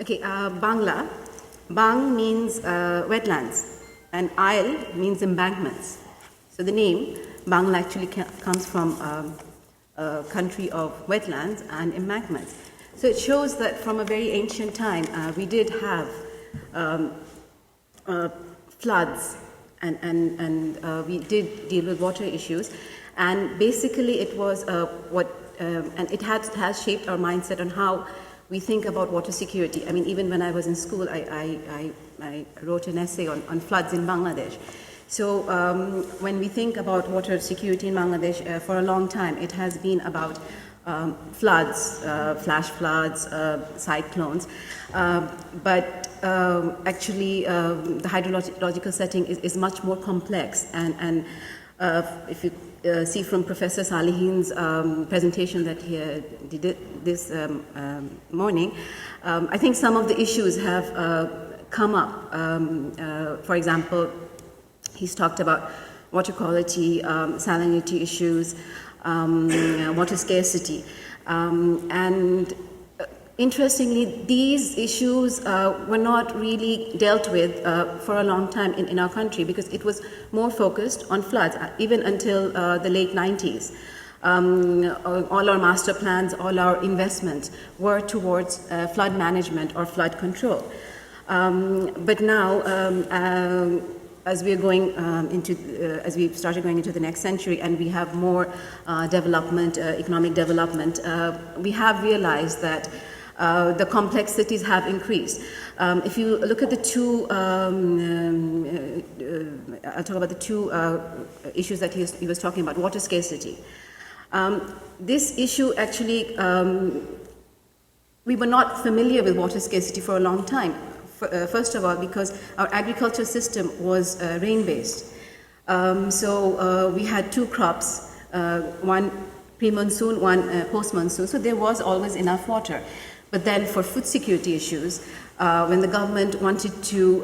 Okay, Bangla. Bang means wetlands, and Isle means embankments. So the name Bangla actually comes from a country of wetlands and embankments. So it shows that from a very ancient time, we did have floods, and we did deal with water issues. And basically, it was and it has shaped our mindset on how we think about water security. I mean, even when I was in school, I wrote an essay on floods in Bangladesh. So when we think about water security in Bangladesh, for a long time, it has been about floods, flash floods, cyclones. But actually, the hydrological setting is much more complex. And if you see from Professor Salihin's presentation that he did this morning, I think some of the issues have come up. For example, he's talked about water quality, salinity issues, water scarcity. And interestingly, these issues were not really dealt with for a long time in our country, because it was more focused on floods, even until the late 90s. All our master plans, all our investments were towards flood management or flood control. But now, as we're going as we've started going into the next century, and we have more development, economic development, we have realized that the complexities have increased. If you look at the two, I'll talk about the two issues that he was talking about, water scarcity. This issue actually, we were not familiar with water scarcity for a long time. First of all, because our agriculture system was rain-based. So we had two crops, one pre-monsoon, one post-monsoon, so there was always enough water. But then for food security issues, when the government wanted to,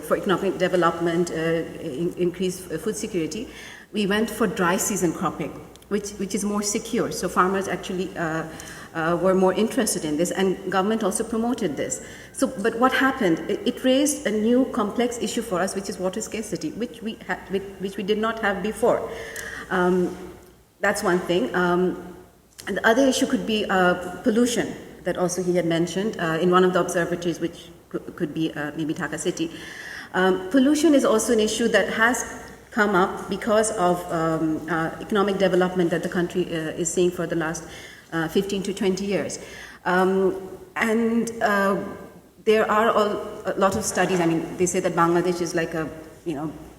for economic development, increase food security, we went for dry season cropping, which is more secure. So farmers actually were more interested in this, and government also promoted this. So, but what happened? It raised a new complex issue for us, which is water scarcity, which we did not have before. That's one thing. And the other issue could be pollution, that also he had mentioned in one of the observatories, which could be maybe Dhaka City. Pollution is also an issue that has come up because of economic development that the country is seeing for the last 15 to 20 years. And there are a lot of studies. I mean, they say that Bangladesh is like a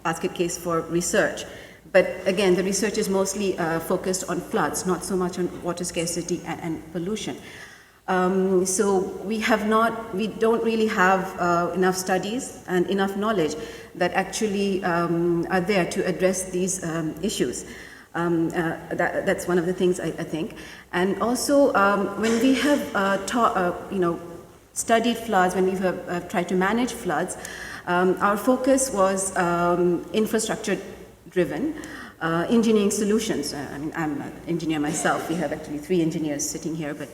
basket case for research. But again, the research is mostly focused on floods, not so much on water scarcity and pollution. So we don't really have enough studies and enough knowledge that actually are there to address these issues. That's one of the things I think. And also, when we have studied floods, when we have tried to manage floods, our focus was infrastructure driven, engineering solutions. I mean, I'm an engineer myself. We have actually 3 engineers sitting here, but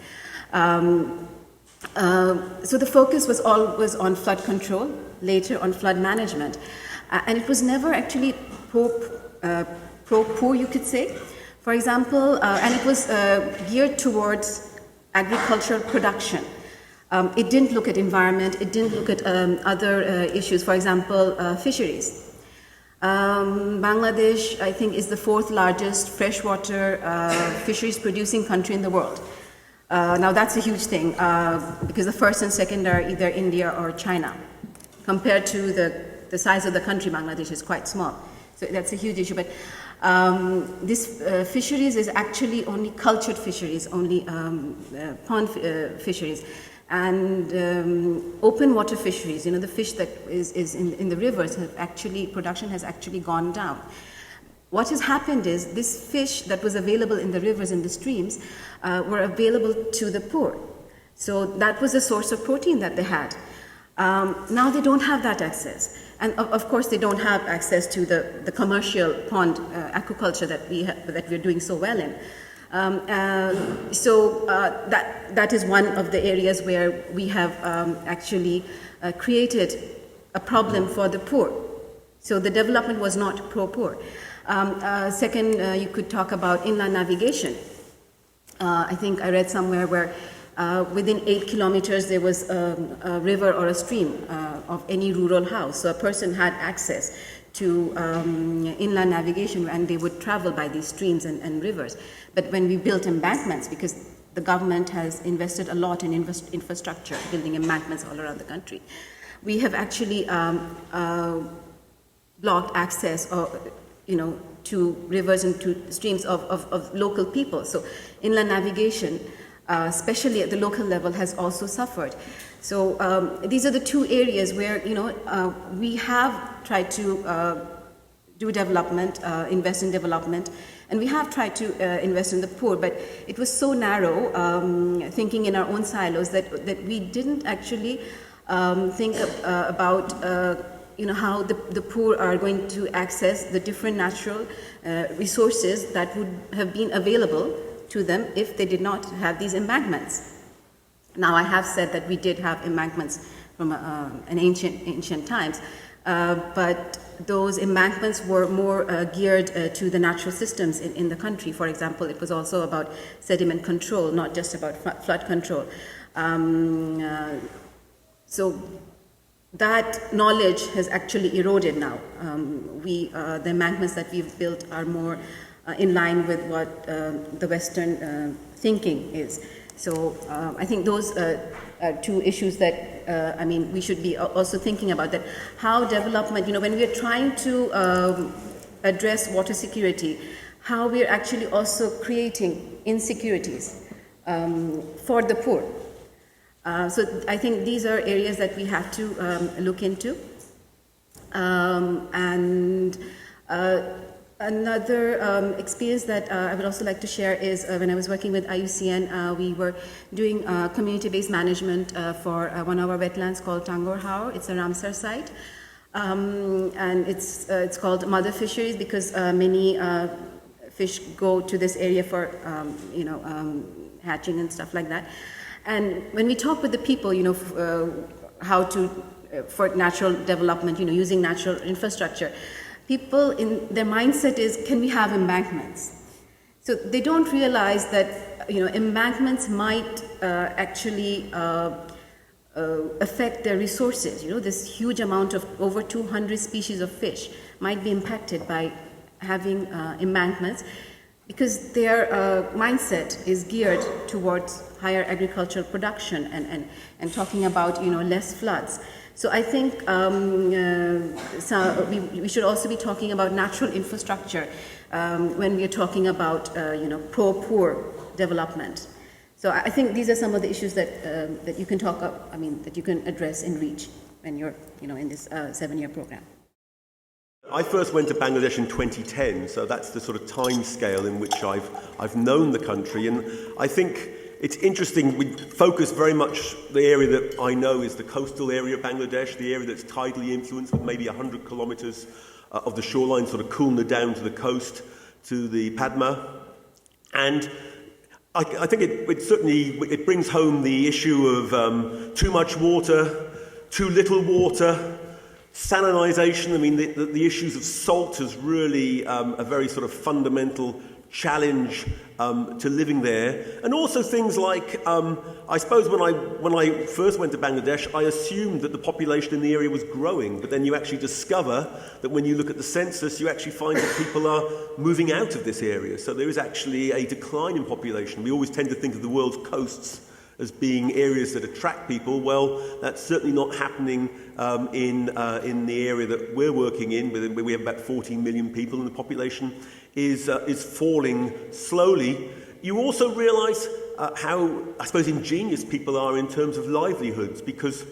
so the focus was always on flood control, later on flood management, and it was never actually pro-poor, you could say. For example, and it was geared towards agricultural production. It didn't look at environment. It didn't look at other issues. For example, fisheries. Bangladesh, I think, is the 4th largest freshwater fisheries producing country in the world. Now that's a huge thing because the first and second are either India or China. Compared to the size of the country, Bangladesh is quite small. So that's a huge issue. But this fisheries is actually only cultured fisheries, only pond fisheries. And open water fisheries, the fish that is in the rivers, production has actually gone down. What has happened is this fish that was available in the rivers and the streams were available to the poor. So that was the source of protein that they had. Now they don't have that access. And of course they don't have access to the commercial pond aquaculture that we're doing so well in. That is one of the areas where we have actually created a problem for the poor. So the development was not pro-poor. Second, you could talk about inland navigation. I think I read somewhere where within 8 kilometers there was a river or a stream of any rural house. So a person had access to inland navigation, and they would travel by these streams and rivers. But when we built embankments, because the government has invested a lot in infrastructure, building embankments all around the country, we have actually blocked access to rivers and to streams of local people. So inland navigation, especially at the local level, has also suffered. So these are the two areas where we have tried to do development, invest in development, and we have tried to invest in the poor, but it was so narrow, thinking in our own silos, that we didn't actually think about how the poor are going to access the different natural resources that would have been available to them if they did not have these embankments. Now, I have said that we did have embankments from an ancient times, but those embankments were more geared to the natural systems in the country. For example, it was also about sediment control, not just about flood control. So that knowledge has actually eroded now. The embankments that we've built are more in line with what the Western thinking is. So I think those are two issues that we should be also thinking about, that how development, when we are trying to address water security, how we are actually also creating insecurities for the poor. So I think these are areas that we have to look into. Another experience that I would also like to share is when I was working with IUCN, we were doing community-based management for one of our wetlands called Tangor Haur. It's a Ramsar site. And it's called mother fisheries because many fish go to this area for hatching and stuff like that. And when we talk with the people, how to for natural development, using natural infrastructure, people in their mindset is, can we have embankments? So they don't realize that embankments might actually affect their resources. This huge amount of over 200 species of fish might be impacted by having embankments, because their mindset is geared towards higher agricultural production and talking about less floods. So I think we should also be talking about natural infrastructure when we are talking about pro-poor development. So I think these are some of the issues that you can that you can address in REACH when you're in this 7-year program. I first went to Bangladesh in 2010, so that's the sort of time scale in which I've known the country, and I think it's interesting. We focus very much, the area that I know is the coastal area of Bangladesh, the area that's tidally influenced, with maybe 100 kilometres of the shoreline, sort of Khulna down to the coast, to the Padma. And I think it certainly brings home the issue of too much water, too little water, salinisation. The issues of salt is really a very sort of fundamental challenge to living there, and also things like I suppose when I first went to Bangladesh, I assumed that the population in the area was growing, but then you actually discover that when you look at the census, you actually find that people are moving out of this area. So there is actually a decline in population. We always tend to think of the world's coasts as being areas that attract people. Well, that's certainly not happening in the area that we're working in, where we have about 14 million people, and the population is falling slowly. You also realise how, I suppose, ingenious people are in terms of livelihoods, because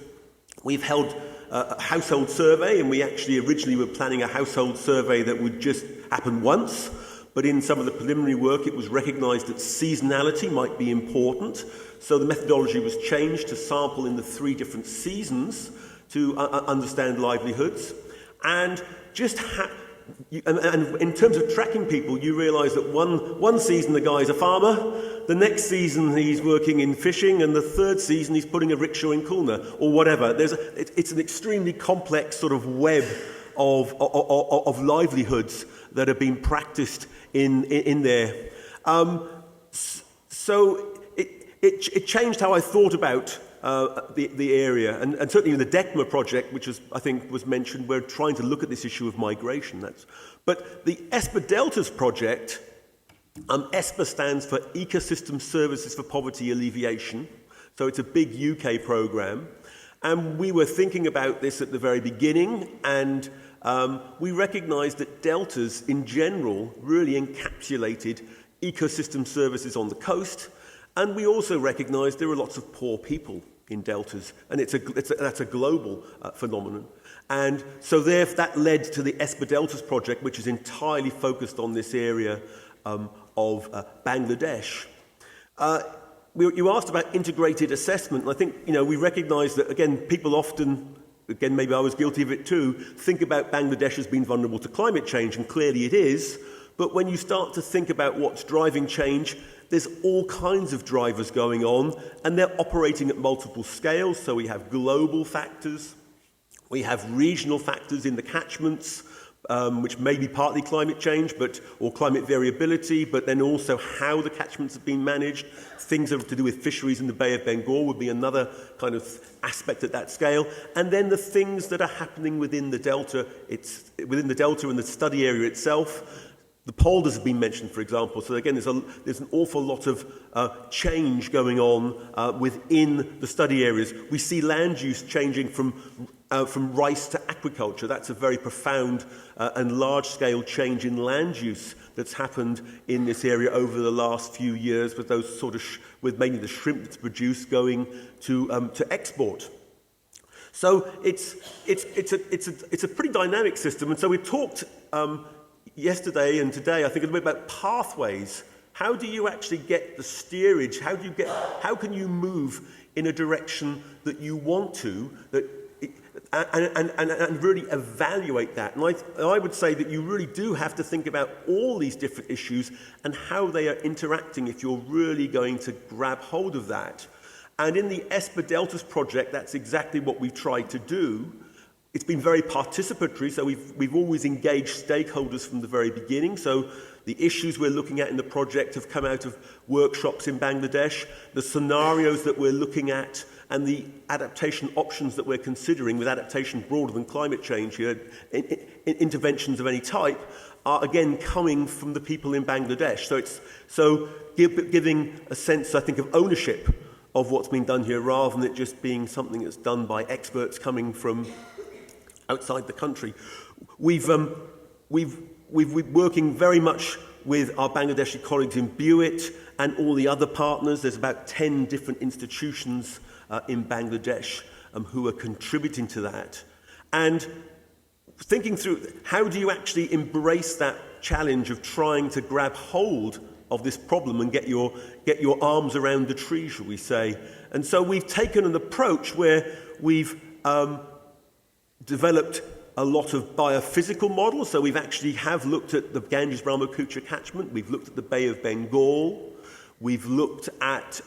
we've held a household survey, and we actually originally were planning a household survey that would just happen once, but in some of the preliminary work it was recognised that seasonality might be important, so the methodology was changed to sample in the 3 different seasons to understand livelihoods. And just and in terms of tracking people, you realise that one season the guy's a farmer, the next season he's working in fishing, and the third season he's putting a rickshaw in Kulna, or whatever. It's an extremely complex sort of web of livelihoods that have been practised in there. So it changed how I thought about the area, and certainly in the DECMA project, which I think was mentioned, we're trying to look at this issue of migration. But the ESPA Deltas project, ESPA stands for Ecosystem Services for Poverty Alleviation, so it's a big UK programme, and we were thinking about this at the very beginning, and we recognised that deltas in general really encapsulated ecosystem services on the coast. And we also recognise there are lots of poor people in deltas, and that's a global phenomenon. And so that led to the ESPA Deltas project, which is entirely focused on this area of Bangladesh. You asked about integrated assessment, and I think we recognise that, again, people often, again, maybe I was guilty of it too, think about Bangladesh as being vulnerable to climate change, and clearly it is. But when you start to think about what's driving change, there's all kinds of drivers going on, and they're operating at multiple scales. So we have global factors, we have regional factors in the catchments, which may be partly climate change or climate variability, but then also how the catchments have been managed. Things that have to do with fisheries in the Bay of Bengal would be another kind of aspect at that scale. And then the things that are happening within the delta, within the delta and the study area itself. The polders have been mentioned, for example. So again, there's an awful lot of change going on within the study areas. We see land use changing from rice to aquaculture. That's a very profound and large-scale change in land use that's happened in this area over the last few years, with those with mainly the shrimp that's produced going to export. So it's a pretty dynamic system, and so we talked. Yesterday and today, I think a little bit about pathways. How do you actually get the steerage? How can you move in a direction that you want to, and really evaluate that? And I would say that you really do have to think about all these different issues and how they are interacting if you're really going to grab hold of that. And in the ESPA Deltas project, that's exactly what we've tried to do. It's been very participatory, so we've always engaged stakeholders from the very beginning. So the issues we're looking at in the project have come out of workshops in Bangladesh. The scenarios that we're looking at and the adaptation options that we're considering, with adaptation broader than climate change here, interventions of any type, are again coming from the people in Bangladesh. So giving a sense, I think, of ownership of what's been done here, rather than it just being something that's done by experts coming from outside the country. We've working very much with our Bangladeshi colleagues in Buit and all the other partners. There's about 10 different institutions in Bangladesh who are contributing to that. And thinking through, how do you actually embrace that challenge of trying to grab hold of this problem and get your arms around the tree, shall we say? And so we've taken an approach where we've developed a lot of biophysical models. So we've actually looked at the Ganges-Brahmaputra catchment, we've looked at the Bay of Bengal, we've looked at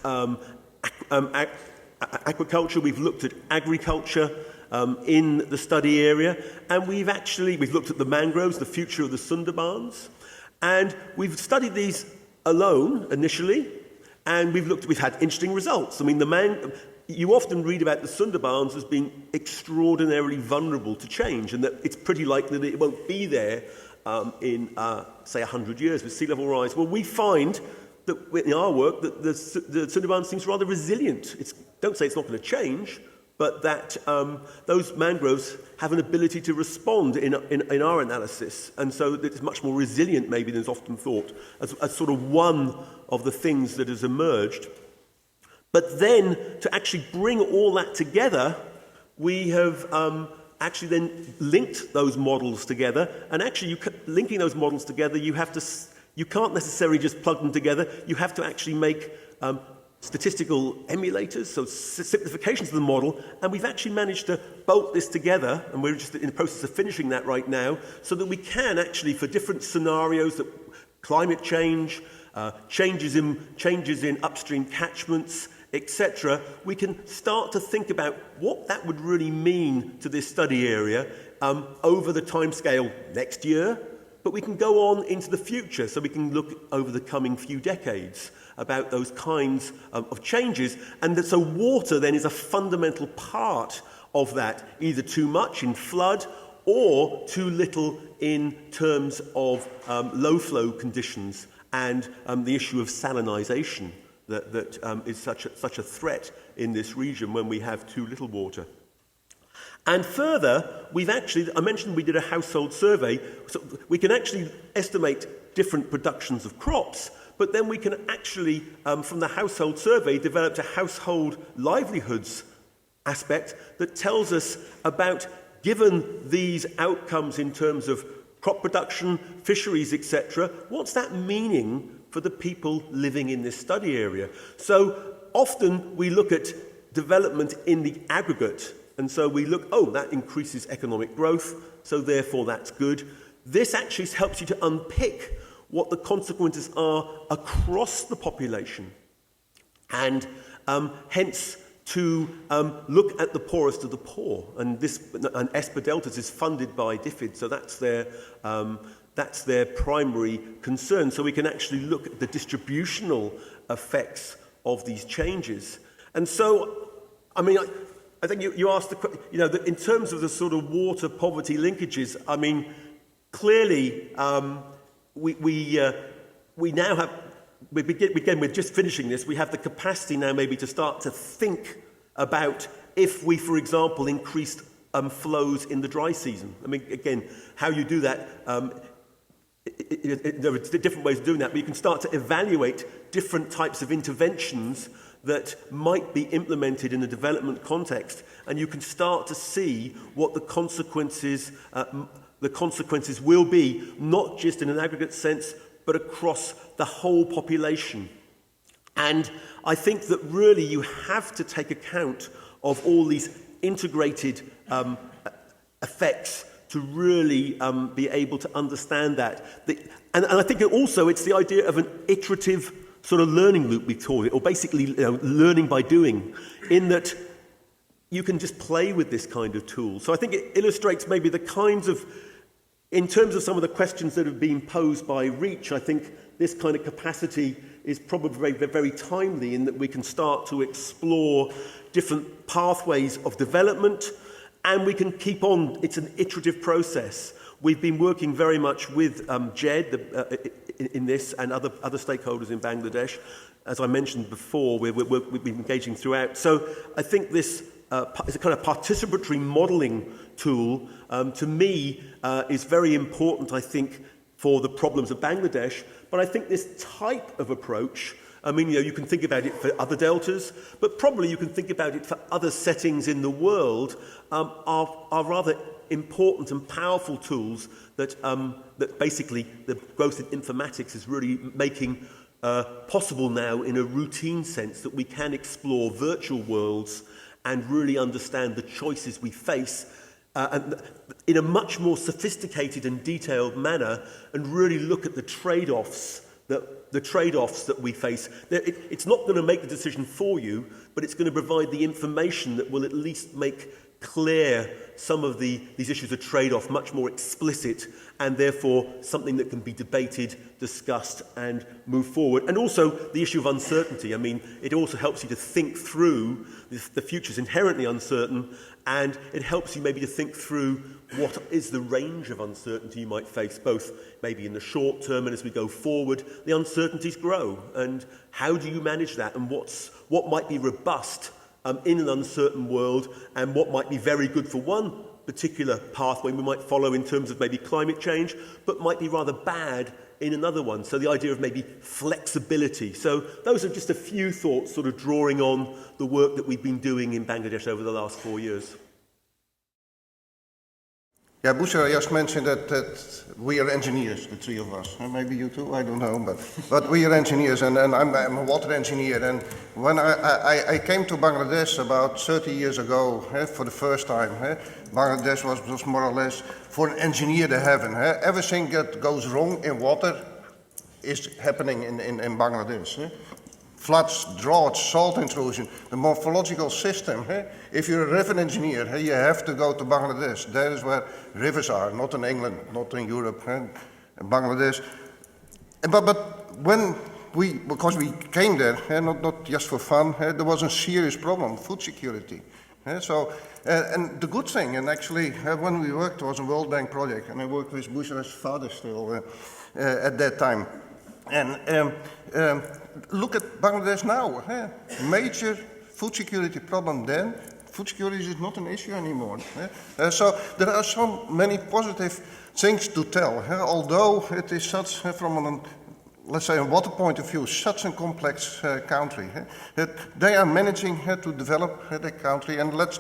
aquaculture, we've looked at agriculture in the study area, and we've looked at the mangroves, the future of the Sundarbans, and we've studied these alone initially, and we've had interesting results. I mean, you often read about the Sundarbans as being extraordinarily vulnerable to change, and that it's pretty likely that it won't be there in, say, 100 years with sea level rise. Well, we find that in our work that the Sundarbans seems rather resilient. Don't say it's not going to change, but that those mangroves have an ability to respond in our analysis, and so it's much more resilient maybe than is often thought, as sort of one of the things that has emerged. But then, to actually bring all that together, we have actually then linked those models together. And actually, linking those models together, you can't necessarily just plug them together. You have to actually make statistical emulators, so simplifications of the model, and we've actually managed to bolt this together, and we're just in the process of finishing that right now, so that we can actually, for different scenarios, that climate change, changes in upstream catchments, etc., we can start to think about what that would really mean to this study area over the timescale next year, but we can go on into the future, so we can look over the coming few decades about those kinds of changes. And that, so water then is a fundamental part of that, either too much in flood or too little in terms of low flow conditions and the issue of salinisation that is such a threat in this region when we have too little water. And further, I mentioned we did a household survey, so we can actually estimate different productions of crops, but then we can actually, from the household survey, develop a household livelihoods aspect that tells us about, given these outcomes in terms of crop production, fisheries, etc., what's that meaning for the people living in this study area? So often we look at development in the aggregate, and so we look, oh, that increases economic growth, so therefore that's good. This actually helps you to unpick what the consequences are across the population, and hence to look at the poorest of the poor. And ESPA Deltas is funded by DFID, so that's their primary concern. So we can actually look at the distributional effects of these changes. And so, I mean, I think you asked in terms of the sort of water poverty linkages. I mean, clearly we now have. We're just finishing this. We have the capacity now maybe to start to think about if we, for example, increased flows in the dry season. I mean, again, how you do that. There are different ways of doing that, but you can start to evaluate different types of interventions that might be implemented in a development context, and you can start to see what the consequences will be, not just in an aggregate sense, but across the whole population. And I think that really you have to take account of all these integrated effects to really be able to understand that. And I think also it's the idea of an iterative sort of learning loop, we call it, or basically learning by doing, in that you can just play with this kind of tool. So I think it illustrates maybe the kinds of, in terms of some of the questions that have been posed by Reach, I think this kind of capacity is probably very, very timely in that we can start to explore different pathways of development, and we can keep on. It's an iterative process. We've been working very much with JED in this and other stakeholders in Bangladesh. As I mentioned before, we've been engaging throughout. So I think this is a kind of participatory modelling tool, to me, is very important, I think, for the problems of Bangladesh. But I think this type of approach, I mean, you can think about it for other deltas, but probably you can think about it for other settings in the world, are rather important and powerful tools that basically the growth in informatics is really making possible now in a routine sense, that we can explore virtual worlds and really understand the choices we face and in a much more sophisticated and detailed manner, and really look at the trade-offs that we face. It's not going to make the decision for you, but it's going to provide the information that will at least make clear some of these issues of trade-off much more explicit, and therefore something that can be debated, discussed, and move forward. And also the issue of uncertainty. I mean, it also helps you to think through, the future is inherently uncertain, and it helps you maybe to think through what is the range of uncertainty you might face, both maybe in the short term and as we go forward. The uncertainties grow, and how do you manage that, and what might be robust in an uncertain world, and what might be very good for one particular pathway we might follow in terms of maybe climate change, but might be rather bad in another one. So the idea of maybe flexibility. So those are just a few thoughts sort of drawing on the work that we've been doing in Bangladesh over the last 4 years. Yeah, Bushra just mentioned that we are engineers, the three of us. Maybe you too, I don't know, but we are engineers, and I'm a water engineer. And when I came to Bangladesh about 30 years ago for the first time, Bangladesh was more or less for an engineer the heaven. Everything that goes wrong in water is happening in Bangladesh. Floods, droughts, salt intrusion, the morphological system. If you're a river engineer, you have to go to Bangladesh. That is where rivers are, not in England, not in Europe, Bangladesh. But when because we came there, not just for fun, there was a serious problem, food security. So, and the good thing, and actually when we worked, it was a World Bank project, and I worked with Bushra's father still at that time. And look at Bangladesh now. Major food security problem then. Food security is not an issue anymore. So there are so many positive things to tell. Although it is such, from let's say a water point of view, such a complex country. They are managing to develop the country, and let's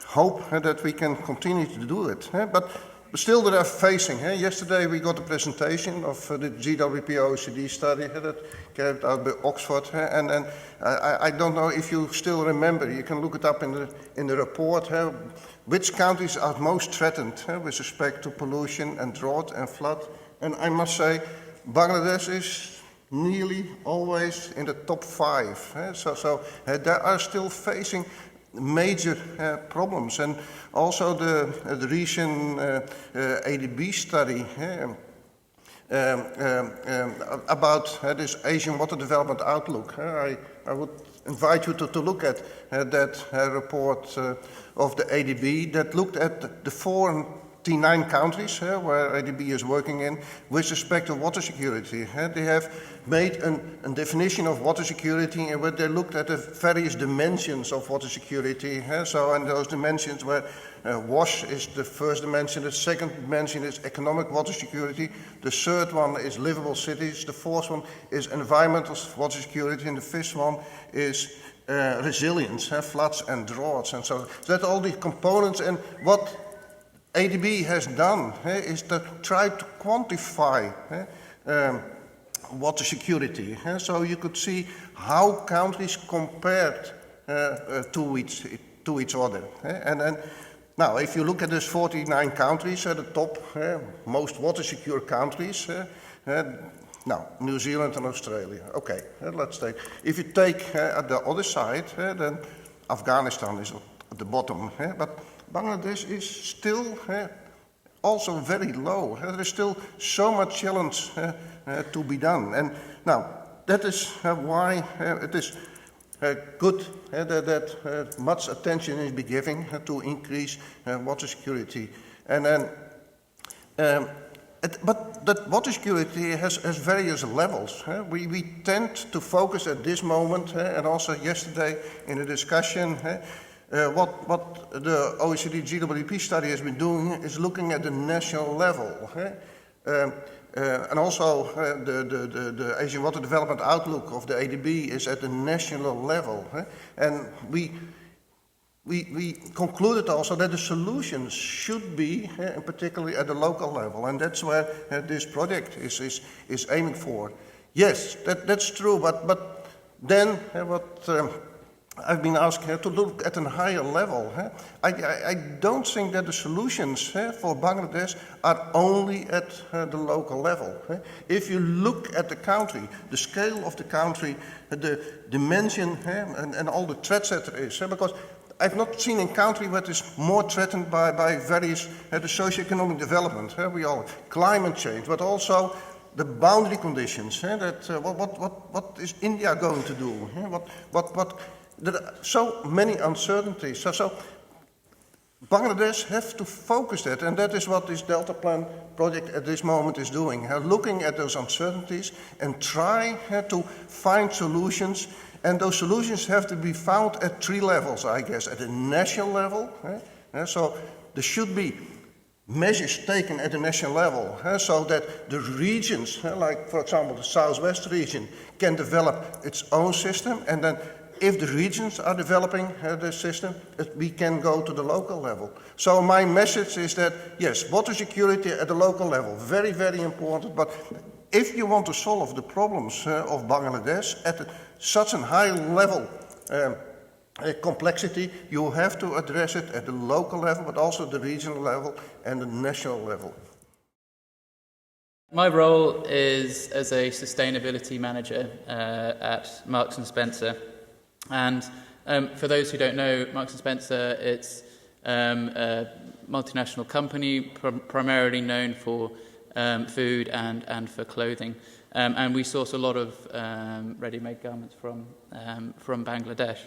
hope that we can continue to do it. But still, they are facing. Yesterday, we got a presentation of the GWP OECD study that carried out by Oxford, and I don't know if you still remember. You can look it up in the report. Which countries are most threatened with respect to pollution and drought and flood? And I must say, Bangladesh is nearly always in the top 5. So they are still facing major problems. And also the recent ADB study about this Asian Water Development Outlook. I would invite you to look at that report of the ADB that looked at the 49 countries where ADB is working in with respect to water security. They have made a definition of water security and where they looked at the various dimensions of water security. So, and those dimensions where WASH is the first dimension, the second dimension is economic water security, the third one is livable cities, the fourth one is environmental water security, and the fifth one is resilience, floods and droughts. And so that all the components, and what ADB has done is to try to quantify water security. So you could see how countries compared to each other. And now, if you look at these 49 countries at the top, most water secure countries, now New Zealand and Australia. Okay, let's take. If you take at the other side, then Afghanistan is at the bottom, but Bangladesh is still also very low. There is still so much challenge to be done. And now, that is why it is good that much attention is being given to increase water security. And then, but that water security has various levels. We tend to focus at this moment, and also yesterday in the discussion, what the OECD GWP study has been doing is looking at the national level. And also the Asian Water Development Outlook of the ADB is at the national level. And we concluded also that the solutions should be, particularly at the local level, and that's where this project is aiming for. Yes, that's true, but then what I've been asked to look at a higher level. I don't think that the solutions for Bangladesh are only at the local level. If you look at the country, the scale of the country, the dimension and all the threats that there is, because I've not seen a country that is more threatened by various the socio-economic development. We all climate change, but also the boundary conditions. That what is India going to do? There are so many uncertainties. So Bangladesh have to focus that, and that is what this Delta Plan project at this moment is doing. Looking at those uncertainties and try to find solutions. And those solutions have to be found at 3 levels, I guess. At the national level, so there should be measures taken at the national level, so that the regions, like for example the Southwest region, can develop its own system, and then if the regions are developing the system, we can go to the local level. So my message is that, yes, water security at the local level, very, very important. But if you want to solve the problems of Bangladesh at such a high level complexity, you have to address it at the local level, but also the regional level and the national level. My role is as a sustainability manager at Marks & Spencer. And for those who don't know, Marks & Spencer, it's a multinational company primarily known for food and for clothing. And we source a lot of ready-made garments from Bangladesh.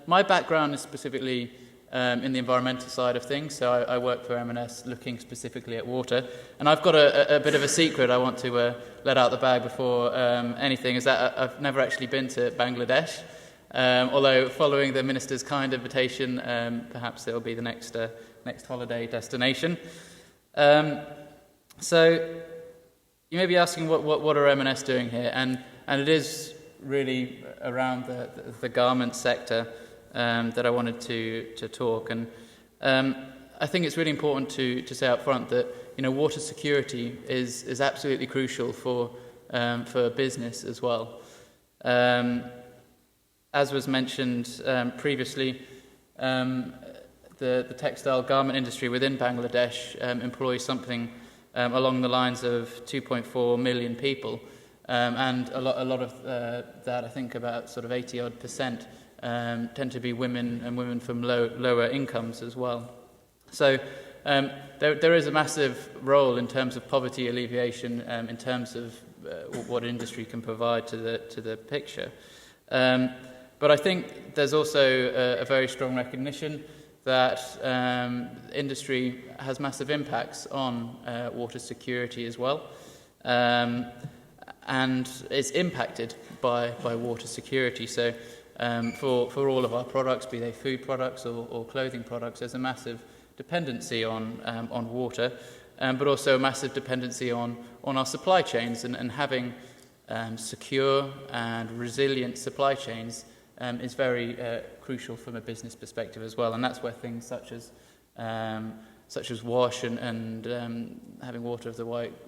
My background is specifically in the environmental side of things, so I work for M&S looking specifically at water. And I've got a bit of a secret I want to let out the bag before anything, is that I've never actually been to Bangladesh, although following the Minister's kind invitation, perhaps it'll be the next holiday destination. So you may be asking what are M&S doing here, and it is really around the garment sector that I wanted to talk. And I think it's really important to say up front that water security is absolutely crucial for business as well. As was mentioned previously, the textile garment industry within Bangladesh employs something along the lines of 2.4 million people, and a lot of that, I think about sort of 80-odd%, tend to be women, and women from lower incomes as well. So there is a massive role in terms of poverty alleviation, in terms of what industry can provide to the picture. But I think there's also a very strong recognition that industry has massive impacts on water security as well, and is impacted by water security. So for all of our products, be they food products or clothing products, there's a massive dependency on water, but also a massive dependency on our supply chains, and having secure and resilient supply chains is very crucial from a business perspective as well. And that's where things such as wash and having water of the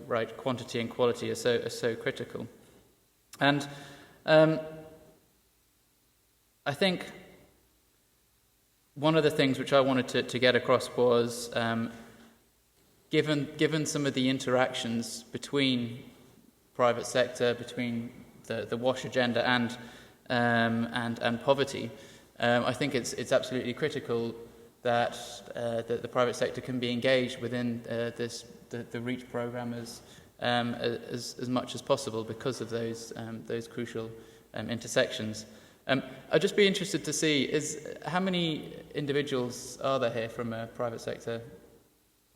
right quantity and quality are so critical. And I think one of the things which I wanted to get across was, given some of the interactions between private sector, between the WASH agenda and poverty, I think it's absolutely critical that the private sector can be engaged within the REACH programme as much as possible because of those crucial intersections. I'd just be interested to see how many individuals are there here from a private sector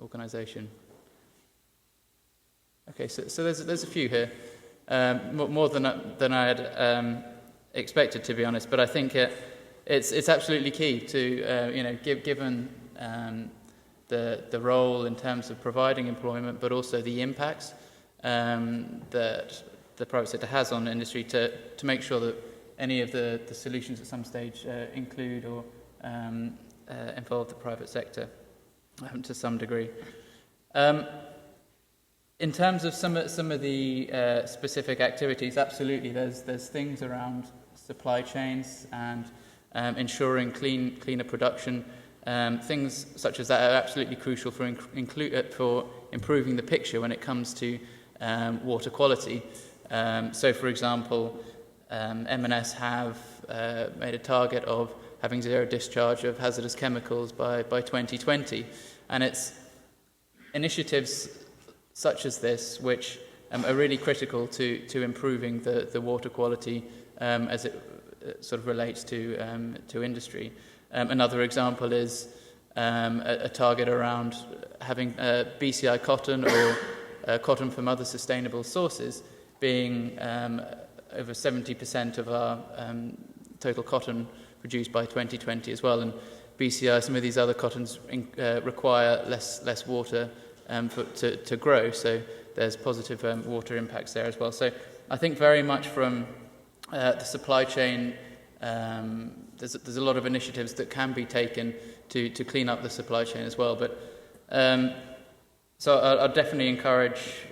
organisation? Okay, so there's a few here, more than I had expected, to be honest. But I think it's absolutely key to given the role in terms of providing employment, but also the impacts that the private sector has on industry, to make sure that any of the solutions at some stage include or involve the private sector to some degree. In terms of some of the specific activities, absolutely, there's things around supply chains and ensuring cleaner production. Things such as that are absolutely crucial for improving the picture when it comes to water quality. So, for example, M&S have made a target of having zero discharge of hazardous chemicals by 2020, and it's initiatives such as this which are really critical to improving the water quality as it sort of relates to industry. Another example is a target around having BCI cotton or cotton from other sustainable sources being over 70% of our total cotton produced by 2020 as well. And BCI, some of these other cottons require less water to grow, so there's positive water impacts there as well. So I think very much from the supply chain there's a lot of initiatives that can be taken to clean up the supply chain as well. But so I'll definitely encourage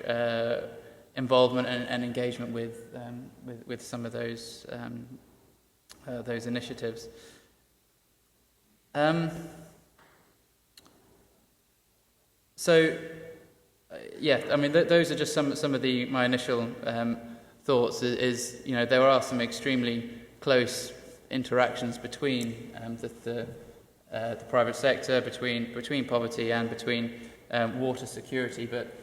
involvement and engagement with some of those initiatives. I mean, those are just some of my initial thoughts. Is there are some extremely close interactions between the private sector, between poverty and between water security, but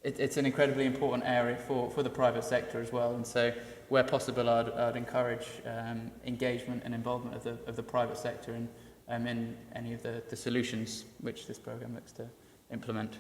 it's an incredibly important area for the private sector as well. And so, where possible, I'd encourage engagement and involvement of the private sector in any of the solutions which this programme looks to implement.